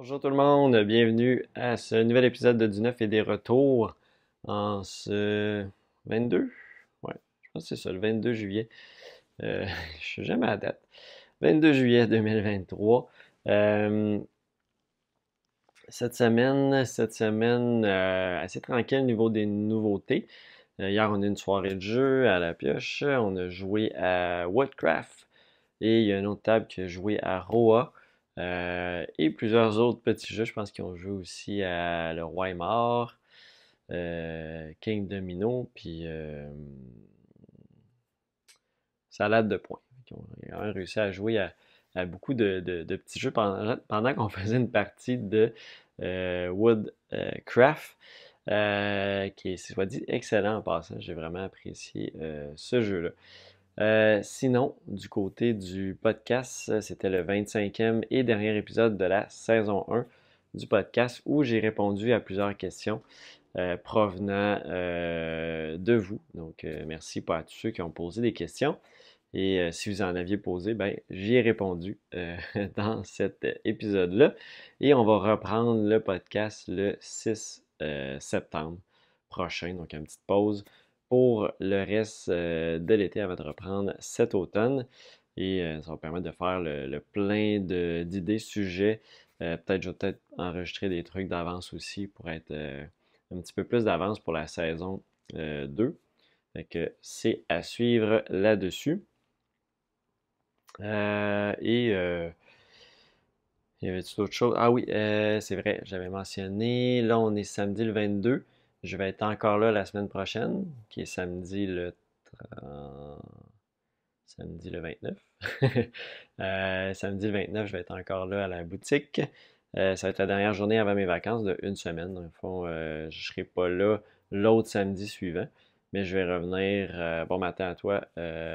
Bonjour tout le monde, bienvenue à ce nouvel épisode de Du Neuf et des Retours en ce 22, ouais, je pense que c'est ça, le 22 juillet, euh, je sais jamais la date, 22 juillet 2023. Euh, cette semaine assez tranquille au niveau des nouveautés. Hier, on a eu une soirée de jeu à la pioche, on a joué à Woodcraft et il y a une autre table qui a joué à Roa. Et plusieurs autres petits jeux, je pense qu'ils ont joué aussi à Le Roi est mort, King Domino, puis Salade de points. Ils ont quand même réussi à jouer à beaucoup de petits jeux pendant qu'on faisait une partie de Woodcraft, qui est, soit dit, excellent en passant. J'ai vraiment apprécié ce jeu-là. Sinon, du côté du podcast, c'était le 25e et dernier épisode de la saison 1 du podcast où j'ai répondu à plusieurs questions provenant de vous. Donc, merci à tous ceux qui ont posé des questions. Et si vous en aviez posé, ben, j'y ai répondu dans cet épisode-là. Et on va reprendre le podcast le 6 septembre prochain. Donc, une petite pause pour le reste de l'été avant de reprendre cet automne. Et ça va permettre de faire le plein d'idées, sujets. Je vais peut-être enregistrer des trucs d'avance aussi pour être un petit peu plus d'avance pour la saison 2. Fait que c'est à suivre là-dessus. Et y avait-tu d'autres choses? Ah oui, c'est vrai, j'avais mentionné. Là, on est samedi le 22. Je vais être encore là la semaine prochaine, qui est samedi le 30 samedi le 29. Samedi le 29, je vais être encore là à la boutique. Ça va être la dernière journée avant mes vacances de une semaine. Dans le fond, je ne serai pas là l'autre samedi suivant, mais je vais revenir. Bon matin à toi,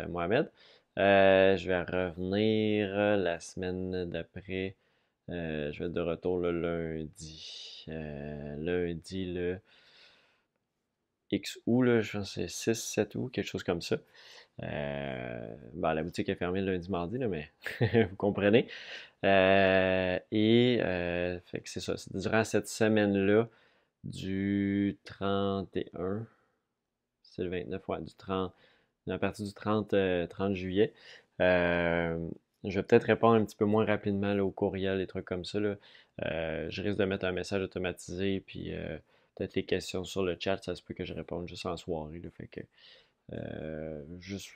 Mohamed. Je vais revenir la semaine d'après. Je vais être de retour le lundi. Lundi le X août, là, je pense que c'est 6-7 août, quelque chose comme ça. La boutique est fermée le lundi, mardi, là, mais vous comprenez. Fait que c'est ça. C'est durant cette semaine-là, du 31, c'est le 29, ouais, du 30, à partir du 30 juillet. Je vais peut-être répondre un petit peu moins rapidement là, aux courriels, des trucs comme ça, là. Je risque de mettre un message automatisé, puis peut-être les questions sur le chat, ça se peut que je réponde juste en soirée, là. Fait que juste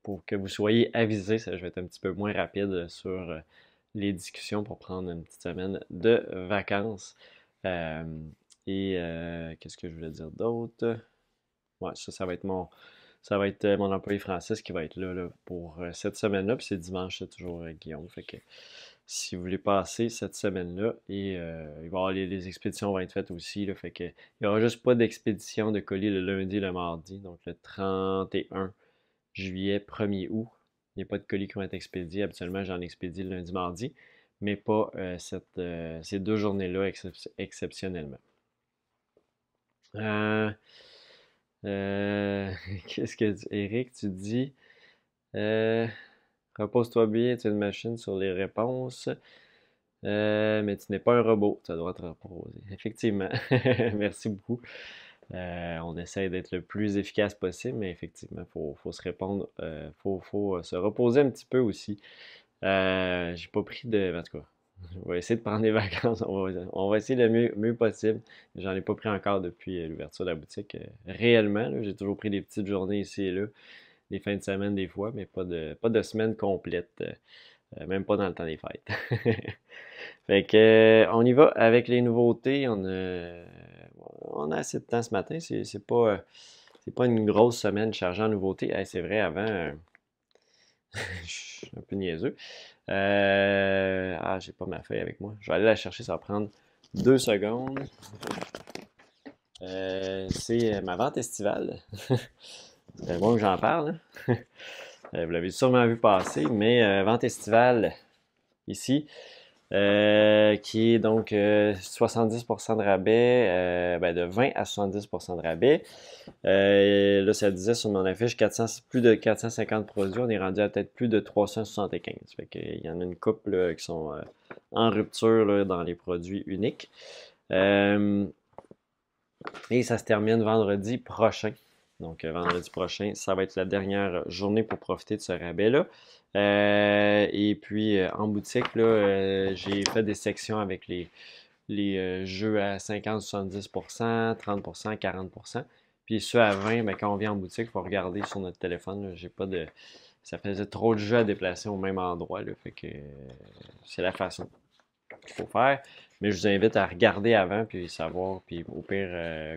pour que vous soyez avisés, je vais être un petit peu moins rapide sur les discussions pour prendre une petite semaine de vacances. Euh, Qu'est-ce que je voulais dire d'autre? Ouais, ça va être mon employé Francis qui va être là, pour cette semaine-là. Puis c'est dimanche, c'est toujours Guillaume. Fait que si vous voulez passer cette semaine-là, et il va y avoir les expéditions vont être faites aussi. Là, fait que il n'y aura juste pas d'expédition de colis le lundi et le mardi. Donc le 31 juillet, 1er août. Il n'y a pas de colis qui vont être expédiés. Habituellement, j'en expédie le lundi, mardi, mais pas ces deux journées-là exceptionnellement. Euh, euh, Qu'est-ce que Eric, tu dis? Euh, Repose-toi bien, tu es une machine sur les réponses, mais tu n'es pas un robot, ça doit te reposer. Effectivement, merci beaucoup. On essaie d'être le plus efficace possible, mais effectivement, faut se répondre, faut se reposer un petit peu aussi. J'ai pas pris de. En tout cas, je vais essayer de prendre des vacances. On va essayer le mieux possible. J'en ai pas pris encore depuis l'ouverture de la boutique. Réellement, là, j'ai toujours pris des petites journées ici et là, des fins de semaine des fois, mais pas de semaine complète. Même pas dans le temps des fêtes. Fait que, on y va avec les nouveautés. On a assez de temps ce matin. C'est pas une grosse semaine chargée en nouveautés. Hey, c'est vrai, avant, je suis un peu niaiseux. J'ai pas ma feuille avec moi. Je vais aller la chercher, ça va prendre 2 secondes. C'est ma vente estivale. C'est bon que j'en parle, hein. Vous l'avez sûrement vu passer, mais vente estivale ici. qui est donc 70% de rabais, ben de 20 à 70% de rabais. Là, ça disait sur mon affiche plus de 450 produits. On est rendu à peut-être plus de 375. Fait qu'il y en a une couple là, qui sont en rupture là, dans les produits uniques. Et ça se termine vendredi prochain. Donc, vendredi prochain, ça va être la dernière journée pour profiter de ce rabais-là. Et puis, en boutique, là, j'ai fait des sections avec les jeux à 50-70%, 30%, 40%. Puis ceux à 20, ben, quand on vient en boutique, il faut regarder sur notre téléphone. Là. J'ai pas de. Ça faisait trop de jeux à déplacer au même endroit. Là, fait que c'est la façon qu'il faut faire. Mais je vous invite à regarder avant, puis savoir, puis au pire,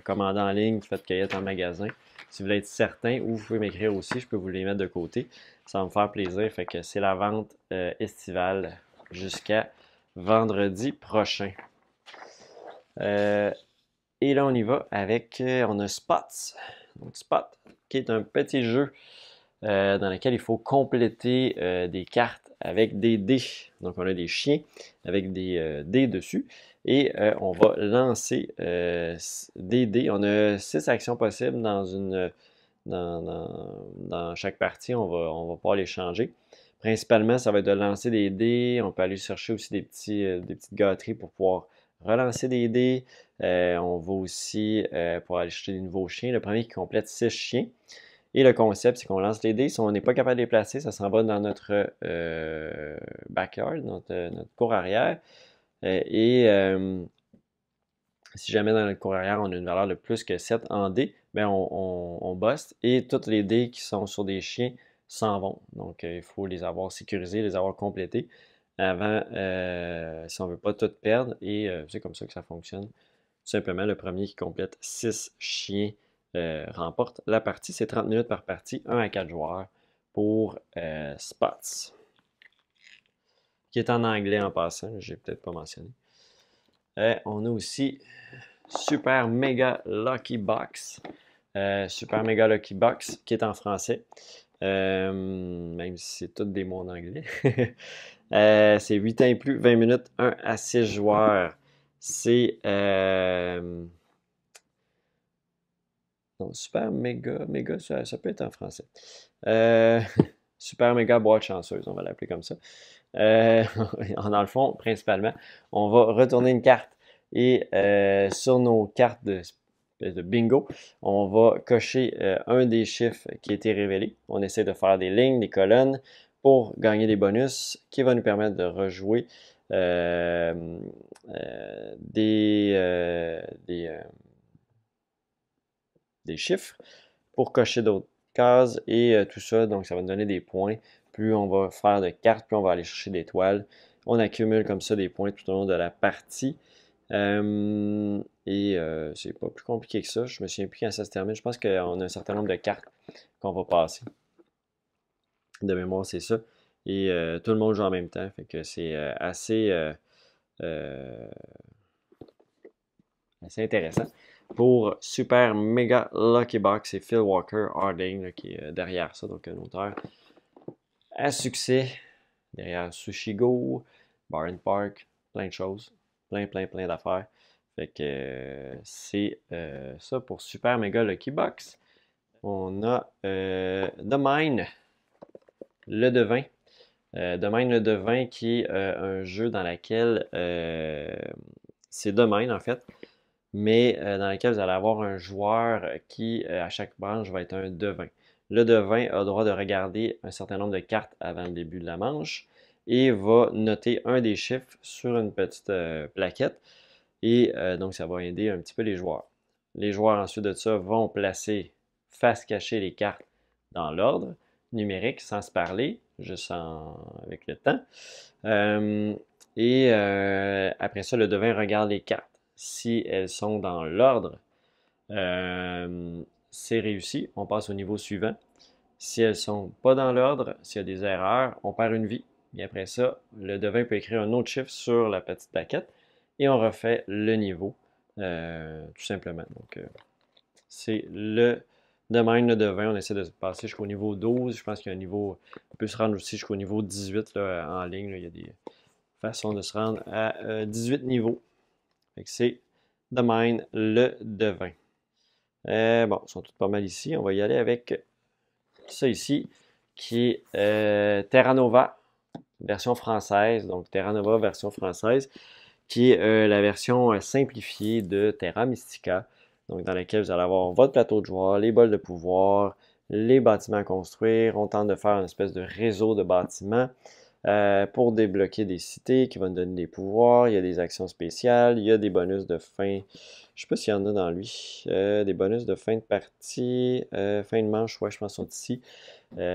commander en ligne, faites cueillette en magasin. Si vous voulez être certain, ou vous pouvez m'écrire aussi, je peux vous les mettre de côté. Ça va me faire plaisir. Fait que c'est la vente estivale jusqu'à vendredi prochain. Et là, on y va avec, on a Spots. Donc, Spot, qui est un petit jeu dans lequel il faut compléter des cartes avec des dés. Donc, on a des chiens avec des dés dessus. Et on va lancer des dés. On a 6 actions possibles dans chaque partie. On va pouvoir les changer. Principalement, ça va être de lancer des dés. On peut aller chercher aussi des petites gâteries pour pouvoir relancer des dés. On va aussi pour aller chercher des nouveaux chiens. Le premier qui complète 6 chiens. Et le concept, c'est qu'on lance les dés. Si on n'est pas capable de les placer, ça s'en va dans notre backyard, notre cour arrière. Et si jamais dans notre cour arrière, on a une valeur de plus que 7 en dés, bien on buste et tous les dés qui sont sur des chiens s'en vont. Donc, il faut les avoir sécurisés, les avoir complétés avant, si on ne veut pas tout perdre. Et c'est comme ça que ça fonctionne. Tout simplement, le premier qui complète 6 chiens remporte la partie. C'est 30 minutes par partie, 1 à 4 joueurs pour Spots, qui est en anglais en passant, j'ai peut-être pas mentionné. On a aussi Super Mega Lucky Box. Super Mega Lucky Box, qui est en français. Même si c'est tout des mots en anglais. C'est 8 ans et plus, 20 minutes, 1 à 6 joueurs. C'est super méga, ça peut être en français. Super méga boîte chanceuse, on va l'appeler comme ça. Dans le fond, principalement, on va retourner une carte et sur nos cartes de bingo, on va cocher un des chiffres qui a été révélé. On essaie de faire des lignes, des colonnes pour gagner des bonus qui va nous permettre de rejouer des chiffres pour cocher d'autres cases et tout ça. Donc, ça va nous donner des points. Plus on va faire de cartes, plus on va aller chercher des toiles. On accumule comme ça des points tout au long de la partie. C'est pas plus compliqué que ça. Je me souviens plus quand ça se termine. Je pense qu'on a un certain nombre de cartes qu'on va passer. De mémoire, c'est ça. Et tout le monde joue en même temps. Fait que c'est assez intéressant. Pour Super Mega Lucky Box, c'est Phil Walker Harding qui est derrière ça, donc un auteur à succès. Derrière Sushi Go, Bar and Park, plein de choses, plein d'affaires. Fait que c'est ça pour Super Mega Lucky Box. On a The Mine, le devin. The Mine, le devin, qui est un jeu dans lequel c'est The Mine en fait, mais dans lequel vous allez avoir un joueur qui, à chaque branche, va être un devin. Le devin a le droit de regarder un certain nombre de cartes avant le début de la manche et va noter un des chiffres sur une petite plaquette. Et donc, ça va aider un petit peu les joueurs. Les joueurs, ensuite de ça, vont placer face cachée les cartes dans l'ordre numérique, sans se parler, juste avec le temps. Après ça, le devin regarde les cartes. Si elles sont dans l'ordre, c'est réussi. On passe au niveau suivant. Si elles ne sont pas dans l'ordre, s'il y a des erreurs, on perd une vie. Et après ça, le devin peut écrire un autre chiffre sur la petite plaquette et on refait le niveau, tout simplement. Donc, c'est le domaine le devin. On essaie de passer jusqu'au niveau 12. Je pense qu'il y a un niveau, on peut se rendre aussi jusqu'au niveau 18 là, en ligne. Là, il y a des façon de se rendre à 18 niveaux. Fait que c'est The Mine, le devin. Bon, ils sont tous pas mal ici. On va y aller avec ça ici, qui est Terra Nova, version française. Donc Terra Nova, version française, qui est la version simplifiée de Terra Mystica. Donc dans laquelle vous allez avoir votre plateau de joueurs, les bols de pouvoir, les bâtiments à construire. On tente de faire une espèce de réseau de bâtiments pour débloquer des cités qui vont nous donner des pouvoirs. Il y a des actions spéciales, il y a des bonus de fin. Je sais pas s'il y en a dans lui. Des bonus de fin de partie, fin de manche, ouais, je pense qu'ils sont ici.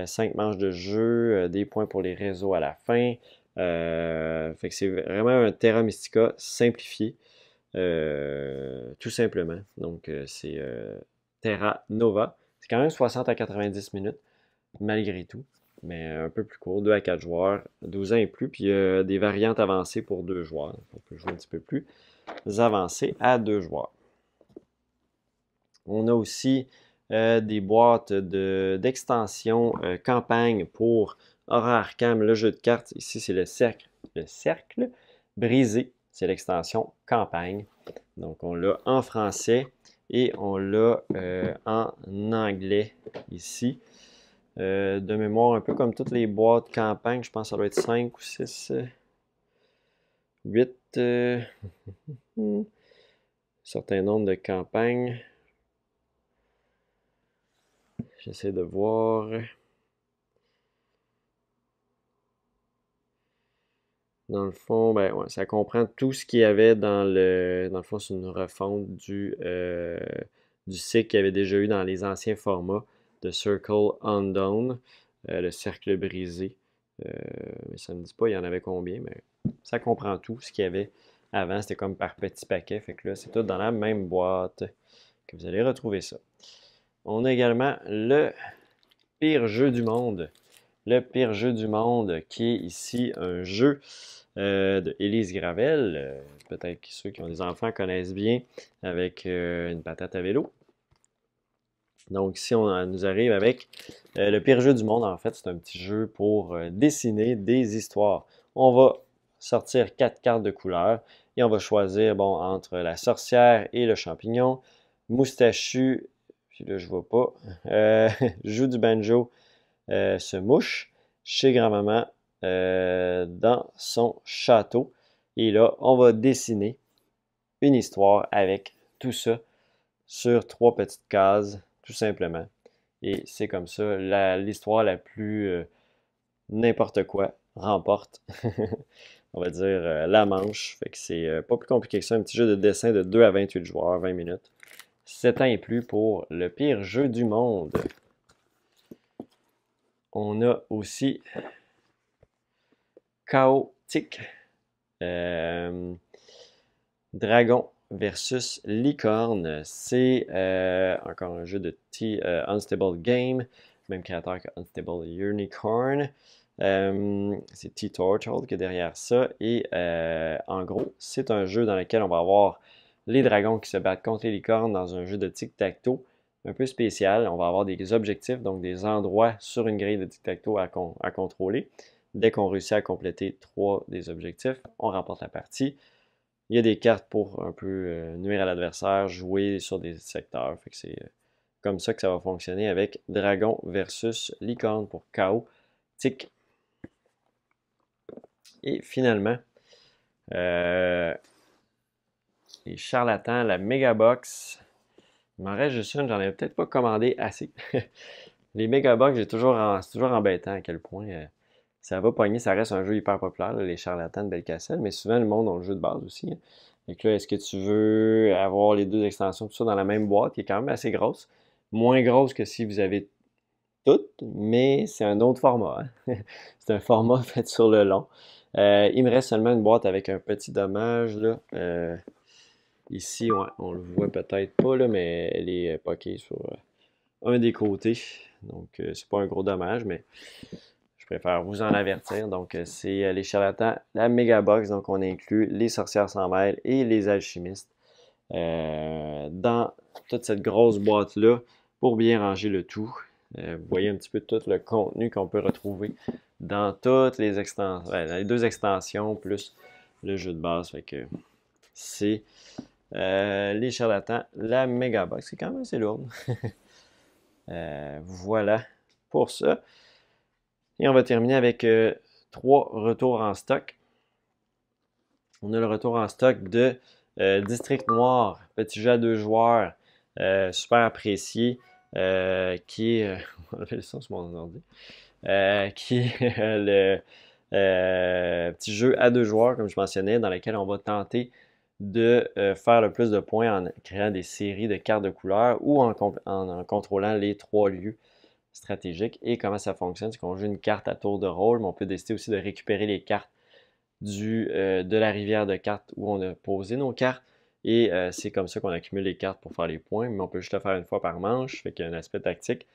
5 manches de jeu, des points pour les réseaux à la fin. Fait que c'est vraiment un Terra Mystica simplifié, tout simplement. Donc c'est Terra Nova. C'est quand même 60 à 90 minutes, malgré tout, mais un peu plus court, 2 à 4 joueurs, 12 ans et plus, puis il y a des variantes avancées pour 2 joueurs. On peut jouer un petit peu plus avancé à 2 joueurs. On a aussi des boîtes d'extension campagne pour Horror Arkham, le jeu de cartes. Ici, c'est le cercle brisé. C'est l'extension campagne. Donc, on l'a en français et on l'a en anglais ici. De mémoire, un peu comme toutes les boîtes campagne, je pense que ça doit être 5 ou 6, 8, certain nombre de campagnes. J'essaie de voir. Dans le fond, ben, ouais, ça comprend tout ce qu'il y avait dans le. Dans le fond, c'est une refonte du cycle qu'il y avait déjà eu dans les anciens formats de Circle Undone, le cercle brisé. Mais ça ne me dit pas il y en avait combien, mais ça comprend tout ce qu'il y avait avant. C'était comme par petits paquets. Fait que là, c'est tout dans la même boîte que vous allez retrouver ça. On a également le pire jeu du monde. Le pire jeu du monde, qui est ici un jeu de Élise Gravel. Peut-être que ceux qui ont des enfants connaissent bien, avec une patate à vélo. Donc ici, on nous arrive avec le pire jeu du monde. En fait, c'est un petit jeu pour dessiner des histoires. On va sortir 4 cartes de couleur et on va choisir, bon, entre la sorcière et le champignon, moustachu, puis là, je vois pas, joue du banjo, se mouche chez grand-maman dans son château. Et là, on va dessiner une histoire avec tout ça sur 3 petites cases, tout simplement. Et c'est comme ça, l'histoire la plus n'importe quoi remporte, on va dire, la manche. Fait que c'est pas plus compliqué que ça, un petit jeu de dessin de 2 à 28 joueurs, 20 minutes. 7 ans et plus pour le pire jeu du monde. On a aussi Chaotique. Dragon versus Licorne. C'est encore un jeu de Unstable Game, même créateur que Unstable Unicorn. C'est T-Tortle qui est derrière ça. Et en gros, c'est un jeu dans lequel on va avoir les dragons qui se battent contre les licornes dans un jeu de tic-tac-toe un peu spécial. On va avoir des objectifs, donc des endroits sur une grille de tic-tac-toe à contrôler. Dès qu'on réussit à compléter 3 des objectifs, on remporte la partie. Il y a des cartes pour un peu nuire à l'adversaire, jouer sur des secteurs. Fait que c'est comme ça que ça va fonctionner avec Dragon versus Licorne pour KO. Tic. Et finalement, les charlatans, la Megabox. Il m'en reste juste une, j'en ai peut-être pas commandé assez. Les Megabox, c'est toujours embêtant à quel point ça va pogner. Ça reste un jeu hyper populaire, là, les charlatans de Belcacel, mais souvent le monde a le jeu de base aussi. Hein. Donc là, est-ce que tu veux avoir les 2 extensions, tout ça dans la même boîte, qui est quand même assez grosse? Moins grosse que si vous avez toutes, mais c'est un autre format. Hein? C'est un format fait sur le long. Il me reste seulement une boîte avec un petit dommage, là. Ici, ouais, on le voit peut-être pas, là, mais elle est poquée sur un des côtés. Donc, c'est pas un gros dommage, mais je préfère vous en avertir. Donc, c'est les charlatans, la Megabox. Donc, on inclut les sorcières sans mêle et les alchimistes dans toute cette grosse boîte-là pour bien ranger le tout. Vous voyez un petit peu tout le contenu qu'on peut retrouver dans toutes les extensions, dans les deux extensions, plus le jeu de base. Fait que c'est les charlatans, la Megabox, c'est quand même assez lourde. Voilà pour ça. Et on va terminer avec 3 retours en stock. On a le retour en stock de District Noir, petit jeu à 2 joueurs, super apprécié, qui est, on va enlever le son sur mon ordi, qui est le petit jeu à 2 joueurs, comme je mentionnais, dans lequel on va tenter de faire le plus de points en créant des séries de cartes de couleurs ou en contrôlant les 3 lieux stratégiques. Et comment ça fonctionne, c'est qu'on joue une carte à tour de rôle, mais on peut décider aussi de récupérer les cartes de la rivière de cartes où on a posé nos cartes. Et c'est comme ça qu'on accumule les cartes pour faire les points, mais on peut juste le faire une fois par manche, fait qu'il y a un aspect tactique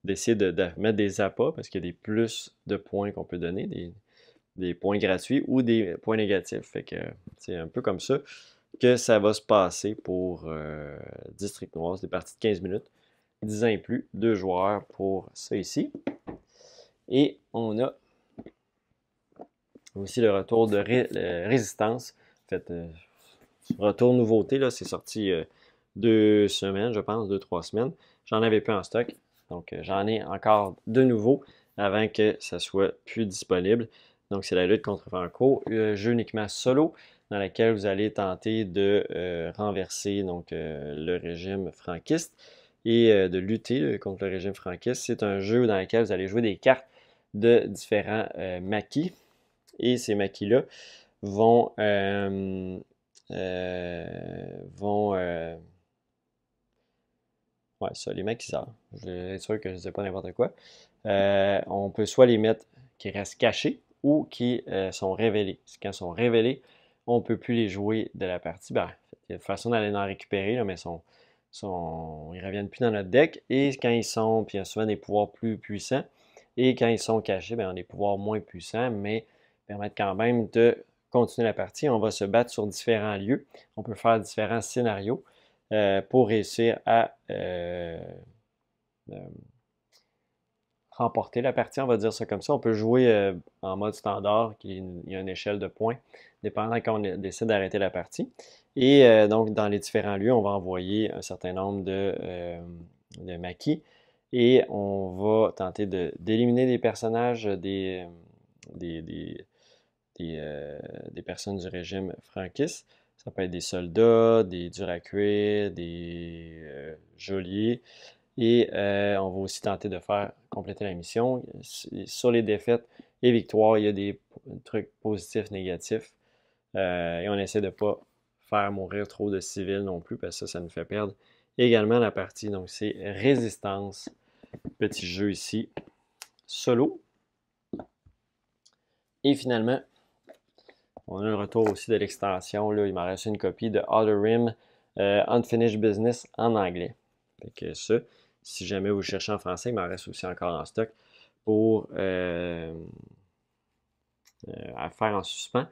d'essayer de mettre des appâts parce qu'il y a des plus de points qu'on peut donner, des points gratuits ou des points négatifs. Fait que c'est un peu comme ça que ça va se passer pour District Noir. C'est des parties de 15 minutes, 10 ans et plus, 2 joueurs pour ça ici. Et on a aussi le retour de Résistance. En fait, retour nouveauté, là, c'est sorti 2 semaines, je pense, 2-3 semaines. J'en avais plus en stock, donc j'en ai encore de nouveau avant que ça soit plus disponible. Donc c'est la lutte contre Franco, jeu uniquement solo, dans lequel vous allez tenter de renverser donc, le régime franquiste et de lutter contre le régime franquiste. C'est un jeu dans lequel vous allez jouer des cartes de différents maquis. Et ces maquis-là vont, vont ouais, ça, les maquisards. Je vais être sûr que je ne sais pas n'importe quoi. On peut soit les mettre qui restent cachés ou qui sont révélés. Quand ils sont révélés, on ne peut plus les jouer de la partie. Ben, il y a une façon d'aller en récupérer, là, mais ils ne reviennent plus dans notre deck. Et quand ils sont, puis il y a souvent des pouvoirs plus puissants. Et quand ils sont cachés, ben, on a des pouvoirs moins puissants, mais permettent quand même de continuer la partie. On va se battre sur différents lieux. On peut faire différents scénarios pour réussir à remporter la partie, on va dire ça comme ça. On peut jouer en mode standard, il y a une échelle de points, dépendant quand on décide d'arrêter la partie. Et donc, dans les différents lieux, on va envoyer un certain nombre de maquis et on va tenter d'éliminer des personnages, des, des, des personnes du régime franquiste. Ça peut être des soldats, des durs à cuire, des geôliers. Et on va aussi tenter de faire compléter la mission. Sur les défaites et victoires, il y a des trucs positifs, négatifs. Et on essaie de ne pas faire mourir trop de civils non plus, parce que ça nous fait perdre également la partie. Donc c'est Résistance, petit jeu ici, solo. Et finalement, on a le retour aussi de l'extension. Il m'a resté une copie de Outer Rim Unfinished Business en anglais. Fait que ça, si jamais vous cherchez en français, il m'en reste aussi encore en stock pour à faire en suspens.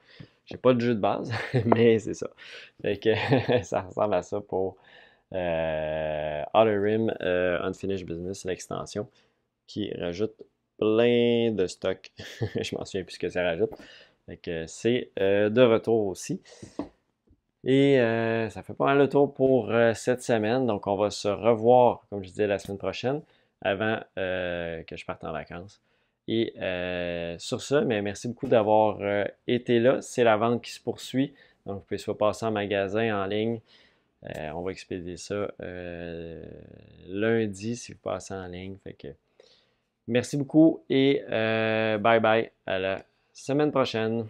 J'ai pas de jeu de base, mais c'est ça. Fait que ça ressemble à ça pour Outer Rim Unfinished Business, l'extension, qui rajoute plein de stock. Je m'en souviens plus ce que ça rajoute. Fait que c'est de retour aussi. Et ça fait pas mal le tour pour cette semaine. Donc, on va se revoir, comme je disais, la semaine prochaine, avant que je parte en vacances. Et sur ça, mais merci beaucoup d'avoir été là. C'est la vente qui se poursuit. Donc, vous pouvez soit passer en magasin, en ligne. On va expédier ça lundi si vous passez en ligne. Fait que merci beaucoup et bye bye à la semaine prochaine.